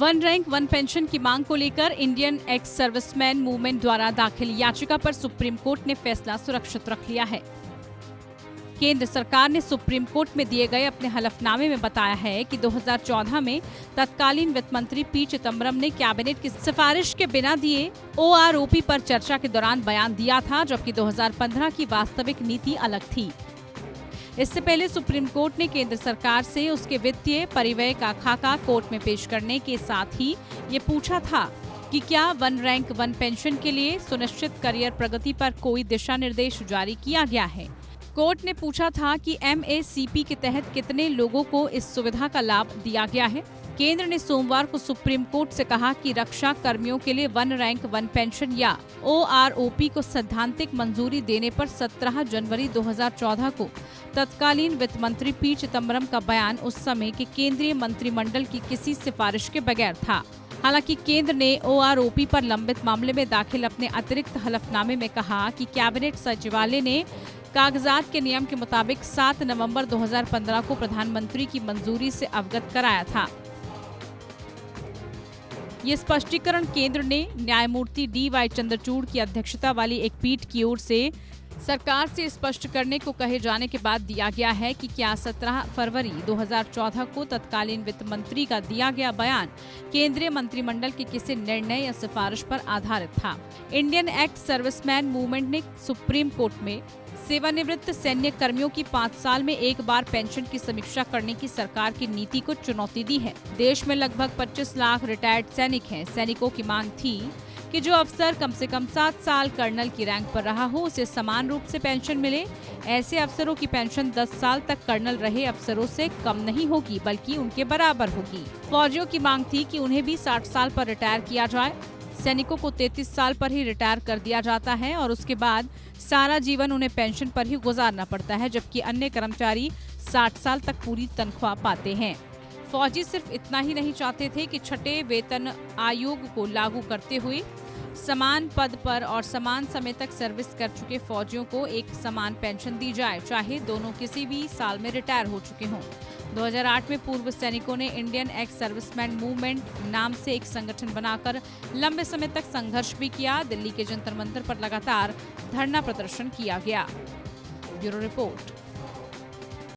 One rank one pension की मांग को लेकर इंडियन एक्स सर्विसमैन मूवमेंट द्वारा दाखिल याचिका पर सुप्रीम कोर्ट ने फैसला सुरक्षित रख लिया है। केंद्र सरकार ने सुप्रीम कोर्ट में दिए गए अपने हलफनामे में बताया है कि 2014 में तत्कालीन वित्त मंत्री पी चिदम्बरम ने कैबिनेट की सिफारिश के बिना दिए OROP पर चर्चा के दौरान बयान दिया था, जबकि 2015 की वास्तविक नीति अलग थी। इससे पहले सुप्रीम कोर्ट ने केंद्र सरकार से उसके वित्तीय परिव्यय का खाका कोर्ट में पेश करने के साथ ही ये पूछा था कि क्या वन रैंक वन पेंशन के लिए सुनिश्चित करियर प्रगति पर कोई दिशा निर्देश जारी किया गया है। कोर्ट ने पूछा था कि MACP के तहत कितने लोगों को इस सुविधा का लाभ दिया गया है। केंद्र ने सोमवार को सुप्रीम कोर्ट से कहा कि रक्षा कर्मियों के लिए वन रैंक वन पेंशन या OROP को सैद्धांतिक मंजूरी देने पर 17 जनवरी 2014 को तत्कालीन वित्त मंत्री पी चिदम्बरम का बयान उस समय के केंद्रीय मंत्रिमंडल की किसी सिफारिश के बगैर था। हालांकि केंद्र ने OROP पर लंबित मामले में दाखिल अपने अतिरिक्त हलफनामे में कहा कि कैबिनेट सचिवालय ने कागजात के नियम के मुताबिक 7 नवंबर 2015 को प्रधानमंत्री की मंजूरी से अवगत कराया था। ये स्पष्टीकरण केंद्र ने न्यायमूर्ति DY चंद्रचूड़ की अध्यक्षता वाली एक पीठ की ओर से सरकार से स्पष्ट करने को कहे जाने के बाद दिया गया है कि क्या 17 फरवरी 2014 को तत्कालीन वित्त मंत्री का दिया गया बयान केंद्रीय मंत्रिमंडल के किसी निर्णय या सिफारिश पर आधारित था। इंडियन एक्स सर्विसमैन मूवमेंट ने सुप्रीम कोर्ट में सेवानिवृत्त सैन्य कर्मियों की 5 साल में एक बार पेंशन की समीक्षा करने की सरकार की नीति को चुनौती दी है। देश में लगभग 25 लाख रिटायर्ड सैनिक हैं। सैनिकों की मांग थी कि जो अफसर कम से कम 7 साल कर्नल की रैंक पर रहा हो उसे समान रूप से पेंशन मिले। ऐसे अफसरों की पेंशन 10 साल तक कर्नल रहे अफसरों से कम नहीं होगी बल्कि उनके बराबर होगी। फौजियों की मांग थी कि उन्हें भी 60 साल पर रिटायर किया जाए। सैनिकों को 33 साल पर ही रिटायर कर दिया जाता है और उसके बाद सारा जीवन उन्हें पेंशन पर ही गुजारना पड़ता है, जबकि अन्य कर्मचारी 60 साल तक पूरी तनख्वाह पाते हैं। फौजी सिर्फ इतना ही नहीं चाहते थे कि छठे वेतन आयोग को लागू करते हुए समान पद पर और समान समय तक सर्विस कर चुके फौजियों को एक समान पेंशन दी जाए, चाहे दोनों किसी भी साल में रिटायर हो चुके हों। 2008 में पूर्व सैनिकों ने इंडियन एक्स सर्विसमैन मूवमेंट नाम से एक संगठन बनाकर लंबे समय तक संघर्ष भी किया। दिल्ली के जंतर मंतर पर लगातार धरना प्रदर्शन किया गया। Bureau report.